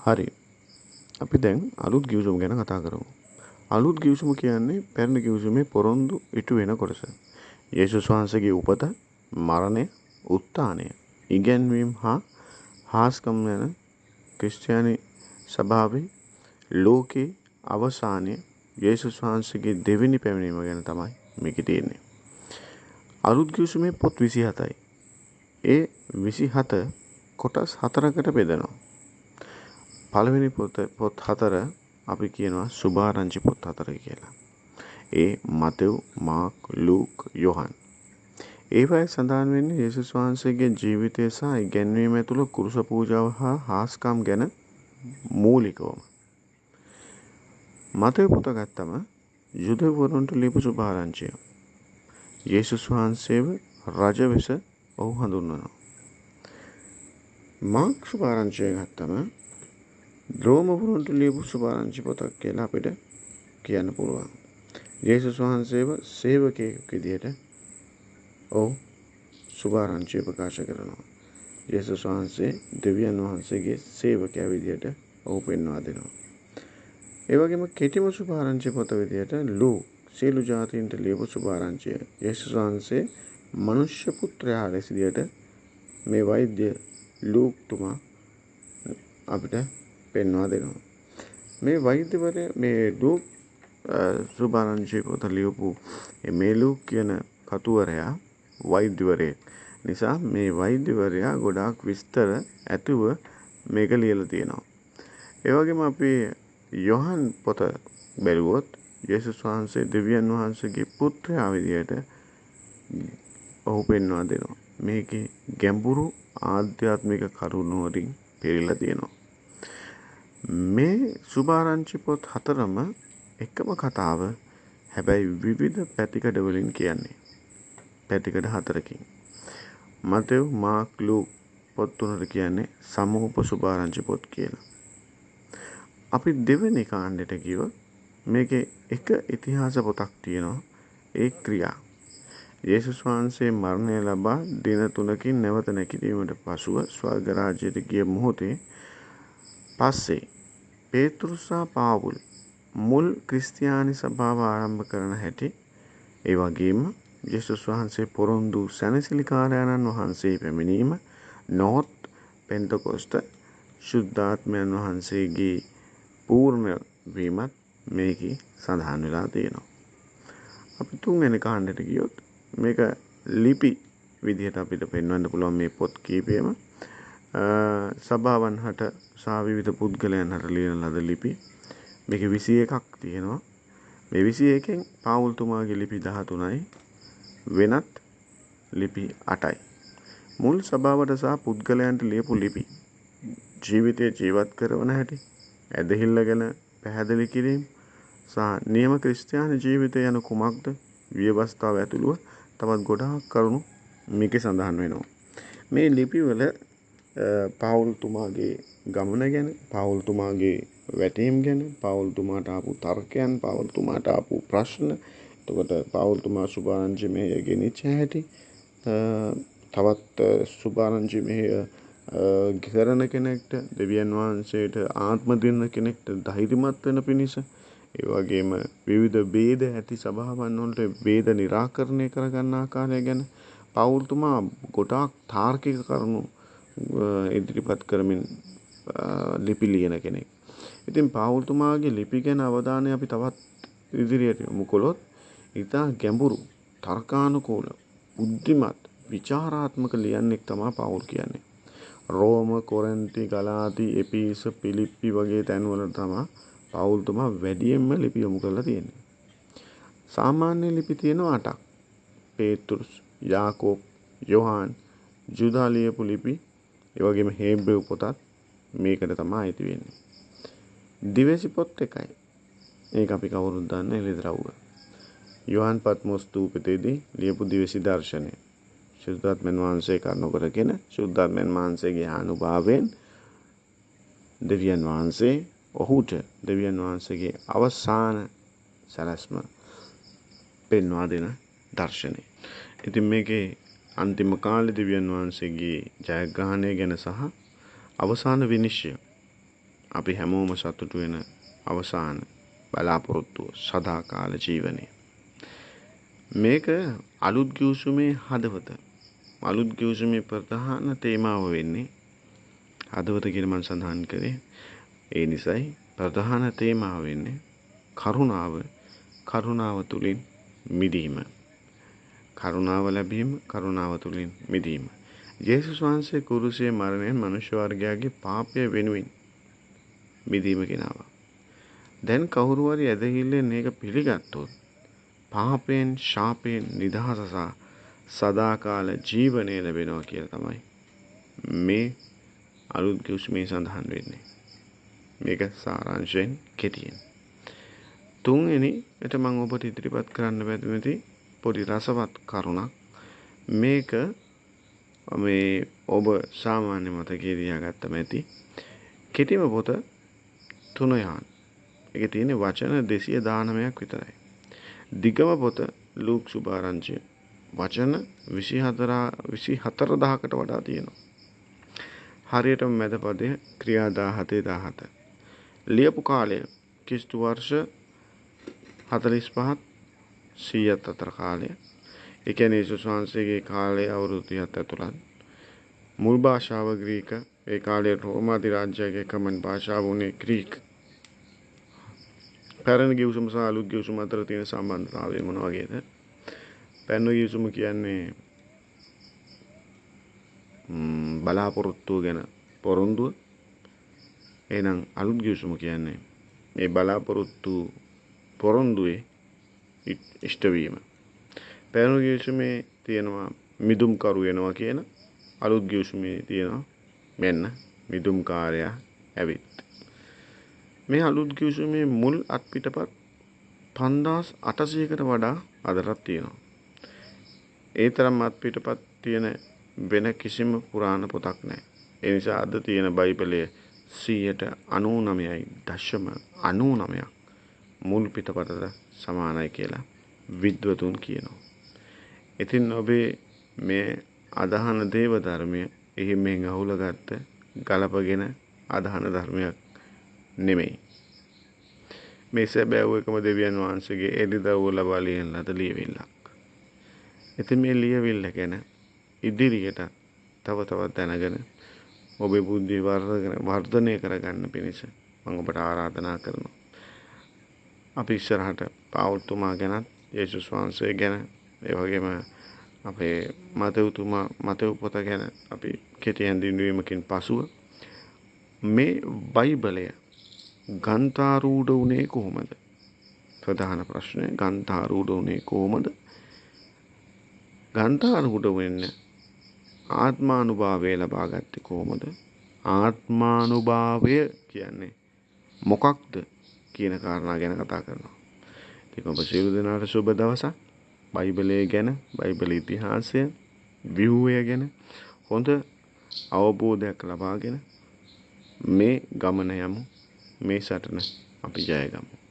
හරි. අපි දැන් අලුත් ගිවිසුම ගැන කතා කරමු. අලුත් ගිවිසුම කියන්නේ පැරණි ගිවිසුමේ පොරොන්දු ඉටු වෙන කොටස. යේසුස් වහන්සේගේ උපත, මරණය, උත්ථානය, ඉගැන්වීම් හා හාස්කම් යන ක්‍රිස්තියානි සභාවේ ලෝකේ අවසානය යේසුස් වහන්සේගේ දෙවෙනි පැමිණීම ගැන තමයි මේකේ තියෙන්නේ. අලුත් ගිවිසුමේ පොත් 27යි. ඒ 27 කොටස් 4කට බෙදෙනවා. පළවෙනි පොත් 4 අපි කියනවා සුභාරංචි පොත් 4 කියලා. ඒ මතෙව්, මාක්, ලූක්, යොහන්. ඒවයි සඳහන් වෙන්නේ යේසුස් වහන්සේගේ ජීවිතය සහ ඉගැන්වීම ඇතුළු කුරුස පූජාව හා හාස්කම් ගැන මූලිකවම. මතෙව් පොත ගත්තම යුදෙව්වරුන්ට ලියපු සුභාරංචිය. යේසුස් වහන්සේව රජ වෙස ඔහු හඳුන්වනවා. මාක් සුභාරංචිය ගත්තම රෝමවරුන්ට ලියපු සුභාරංචි පොතක් කියලා අපිට කියන්න පුළුවන්. යේසුස් වහන්සේව සේවකයෙක් විදිහට ඔහු සුභාරංචිය ප්‍රකාශ කරනවා. යේසුස් වහන්සේ දෙවියන් වහන්සේගේ සේවකයා විදිහට ඔහු පෙන්වා දෙනවා. ඒ වගේම කෙටිම සුභාරංචි පොත විදිහට ලූක් සියලු ජාතීන්ට ලියපු සුභාරංචිය. යේසුස් වහන්සේ මනුෂ්‍ය පුත්‍රයා ලෙස විදිහට මේ වෛද්‍ය ලූක්තුමා අපිට පෙන්වා දෙනවා. මේ වෛද්‍යවරයා මේ ලූක් සුභාරංචි පොත ලියපු මේ ලූක් කියන කතුවරයා වෛද්‍යවරයෙක් නිසා මේ වෛද්‍යවරයා ගොඩාක් විස්තර ඇතුව මේක ලියලා තියෙනවා. ඒ වගේම අපි යොහන් පොත බැලුවොත් යේසුස් වහන්සේ දෙවියන් වහන්සේගේ පුත්‍රයා විදියට ඔහු පෙන්වා දෙනවා. මේකේ ගැඹුරු ආධ්‍යාත්මික කරුණු වලින් පිරීලා තියෙනවා. මේ සුභාරංචි පොත් 4ම එකම කතාව හැබැයි විවිධ පැතිකඩ වලින් කියන්නේ. පැතිකඩ 4කින්. මතෙව්, මාක්, ලූක් පොත් තුනට කියන්නේ සමූප සුභාරංචි පොත් කියලා. අපි දෙවෙනි කාණ්ඩයට ගියොත් මේකේ එක ඉතිහාස පොතක් තියෙනවා. ඒ ක්‍රියා. යේසුස් වහන්සේ මරණය ලබා දින 3කින් නැවත නැගිටීමට පසුව ස්වර්ග රාජ්‍යයට ගිය මොහොතේ පස්සේ පේතෘස් සහ පාවුල් මුල් ක්‍රිස්තියානි සභාව ආරම්භ කරන හැටි, ඒ වගේම යේසුස් වහන්සේ පොරොන්දු සැනසිලිකාරයන්න් වහන්සේ පැමිණීම, නොහොත් පෙන්තකොස්ත ශුද්ධාත්මයන් වහන්සේගේ පූර්ණ වීමත් මේකේ සඳහන් වෙලා තියෙනවා. අපි තුන්වෙනි කාණ්ඩයට ගියොත් මේක ලිපි විදිහට අපිට පෙන්වන්න පුළුවන් මේ පොත් කීපයම සභාවන් හට සහ විවිධ පුද්ගලයන් හට ලියන ලද ලිපි. මේකේ 21ක් තියෙනවා. මේ 21කින් පාවුල්තුමාගේ ලිපි 13යි, වෙනත් ලිපි 8යි. මුල් සභාවට සහ පුද්ගලයන්ට ලියපු ලිපි ජීවිතය ජීවත් කරන හැටි, ඇදහිල්ල ගැන පැහැදිලි කිරීම සහ නියම ක්‍රිස්තියානි ජීවිතය යන කුමක්ද විවස්ථාව ඇතුළුව තවත් ගොඩාක් කරුණු මේකේ සඳහන් වෙනවා. මේ ලිපිවල පාවුල්තුමාගේ ගමන ගැන, පාවුල්තුමාගේ වැටීම් ගැන, පාවුල්තුමාට ආපු තර්කයන්, පාවුල්තුමාට ආපු ප්‍රශ්න, එතකොට පාවුල්තුමා සුභාරංචි මෙහෙය ගෙනිච්ච හැටි, තවත් සුභාරංචි මෙහෙය කරන කෙනෙක්ට, දෙවියන් වහන්සේට ආත්ම දෙන්න කෙනෙක්ට ධෛර්යමත් වෙන පිණිස, ඒ වගේම විවිධ ભેද ඇති සභාවන් වලට ભેද निराකරණය කරගන්න ආකාරය ගැන පාවුල්තුමා ගොඩාක් තාර්කික කරුණු ඉදිරිපත් කරමින් ලිපි ලියන කෙනෙක්. ඉතින් පාවුල්තුමාගේ ලිපි ගැන අවධානය අපි තවත් ඉදිරියට යොමු කළොත් ඉතා ගැඹුරු, තර්කානුකූල, බුද්ධිමත්, විචාරාත්මක ලියන්නෙක් තමයි පාවුල් කියන්නේ. රෝම, කොරින්ති, ගලාති, එපීස, පිලිප්පි වගේ තැන්වල තමයි පාවුල්තුමා වැඩියෙන්ම ලිපි යොමු කරලා තියෙන්නේ. සාමාන්‍ය ලිපි තියෙනවා 8ක්. පේතෘස්, යාකෝබ්, යොහාන්, ජුදා ලියපු ලිපි, ඒ වගේම හේබ්‍රෙව් පොතත් මේකට තමයි අයිති වෙන්නේ. දිවැසි පොත් 1යි. ඒක අපි කවුරුත් දන්න එළිදරව්ව. යොහාන් පත්මොස් ස්තූපයේදී ලියපු දිවැසි දර්ශනය. ශුද්ධාත්මයන් වහන්සේ කරුණු කරගෙන ශුද්ධාත්මයන් වහන්සේගේ අනුභවයෙන් දෙවියන් වහන්සේ ඔහුට දෙවියන් වහන්සේගේ අවසාන සැලැස්ම පෙන්වා දෙන දර්ශනය. ඉතින් මේකේ අන්තිම කාලේ දෙවියන් වහන්සේගේ ජයග්‍රහණය ගැන සහ අවසාන විනිශ්චය අපි හැමෝම සතුටු වෙන අවසාන බලාපොරොත්තුව සදාකාල ජීවනය. මේක අලුත් ගිවිසුමේ හදවත. අලුත් ගිවිසුමේ ප්‍රධාන තේමාව වෙන්නේ හදවත කියලා මම සඳහන් කරේ. ඒ නිසායි ප්‍රධාන තේමාව වෙන්නේ කරුණාව. කරුණාව තුලින් මිදීම. කරුණාව ලැබීම, කරුණාව තුලින් මිදීම. යේසුස් වහන්සේ කුරුසයේ මරණයෙන් මනුෂ්‍ය වර්ගයාගේ පාපය වෙනුවෙන් මිදීම ගෙනාවා. දැන් කවුරු හරි ඇදහිල්ලෙන් මේක පිළිගත්තොත් පාපයෙන්, ශාපයෙන් නිදහස සහ සදාකාල ජීවනය ලැබෙනවා කියලා තමයි මේ අලුත් ගිවිසුමේ සඳහන් වෙන්නේ. මේක සාරාංශයෙන් කෙටියෙන්. තුන්වෙනි එත මම ඔබට ඉදිරිපත් කරන්න බැඳුනේදී පොඩි රසවත් කරුණක්. මේක මේ ඔබ සාමාන්‍ය මතකයේ තියාගත්තම ඇති. කෙටිම පොත 3 යහන්. ඒකේ තියෙන වචන 219ක් විතරයි. දිගම පොත ලූක් සුභාරංචිය වචන 24000කට වඩා තියෙනවා. හරියටම මැද පදයේ ක්‍රියා 17. ලියපු කාලය ක්‍රිස්තු වර්ෂ 45ත් 100ත් අතර කාලය. ඒ කියන්නේ යේසුස් වහන්සේගේ කාලය අවුරුදු 30ක් ඇතුළත්. මුල් භාෂාව ග්‍රීක. ඒ කාලයේ රෝම අධිරාජ්‍යයේ කමන් භාෂාව වුණේ ග්‍රීක. පැරණි ගිවිසුම සහ අලුත් ගිවිසුම අතර තියෙන සම්බන්ධතාවය මොන වගේද? පැරණි ගිවිසුම කියන්නේ බලාපොරොත්තුව ගැන පොරොන්දුව. එහෙනම් අලුත් ගිවිසුම කියන්නේ මේ බලාපොරොත්තු පොරොන්දුවේ ඉෂ්ට වීම. පැරණි ගිවිසුමේ තියෙනවා මිදුම්කරු වෙනවා කියන, අලුත් ගිවිසුමේ තියෙනවා මෙන්න මිදුම්කාරයා ඇවිත්. මේ අලුත් ගිවිසුමේ මුල් අත්පිටපත් 5800කට වඩා අදටත් තියෙනවා. ඒ තරම් අත්පිටපත් තියෙන වෙන කිසිම පුරාණ පොතක් නැහැ. ඒ නිසා අද තියෙන බයිබලයේ 99.99ක් මුල් පිටපතට සමානයි කියලා විද්වතුන් කියනවා. ඉතින් ඔබේ මේ අදහන දේව ධර්මය එහි මෙන් අහුලගත්ත ගලපගෙන අදහන ධර්මයක් නෙමෙයි. මේ සැබෑව එකම දෙවියන් වහන්සේගේ එළිදවුව ලබා ලියන ලද ලියවිල්ලක්. ඉතින් මේ ලියවිල්ල ගැන ඉදිරියට තව තවත් දැනගෙන ඔබේ බුද්ධිය වර්ධනය කරගන්න පිණිස මම ඔබට ආරාධනා කරනවා. අපි ඉස්සරහට පාවුල්තුමා ගැනත්, යේසුස් වහන්සේ ගැන, ඒ වගේම අපේ මතෙව් පොත ගැන අපි කෙටි හැඳින්වීමකින් පසුව මේ බයිබලය ගන්ථාරූඪ වුණේ කොහොමද? ප්‍රධාන ප්‍රශ්නය ගන්ථාරූඪ වුණේ කොහොමද? ගන්ථාරූඪ වෙන්න ආත්මානුභාවය ලබා ගත්තේ කොහොමද? ආත්මානුභාවය කියන්නේ මොකක්ද කියන කාරණා ගැන කතා කරනවා. ඉතින් ඔබ සියලු දෙනාට සුබ දවසක්. බයිබලය ගැන, බයිබල ඉතිහාසය, ව්‍යුහය ගැන හොඳ අවබෝධයක් ලබාගෙන මේ ගමන යමු. මේ සටන අපි ජය ගමු.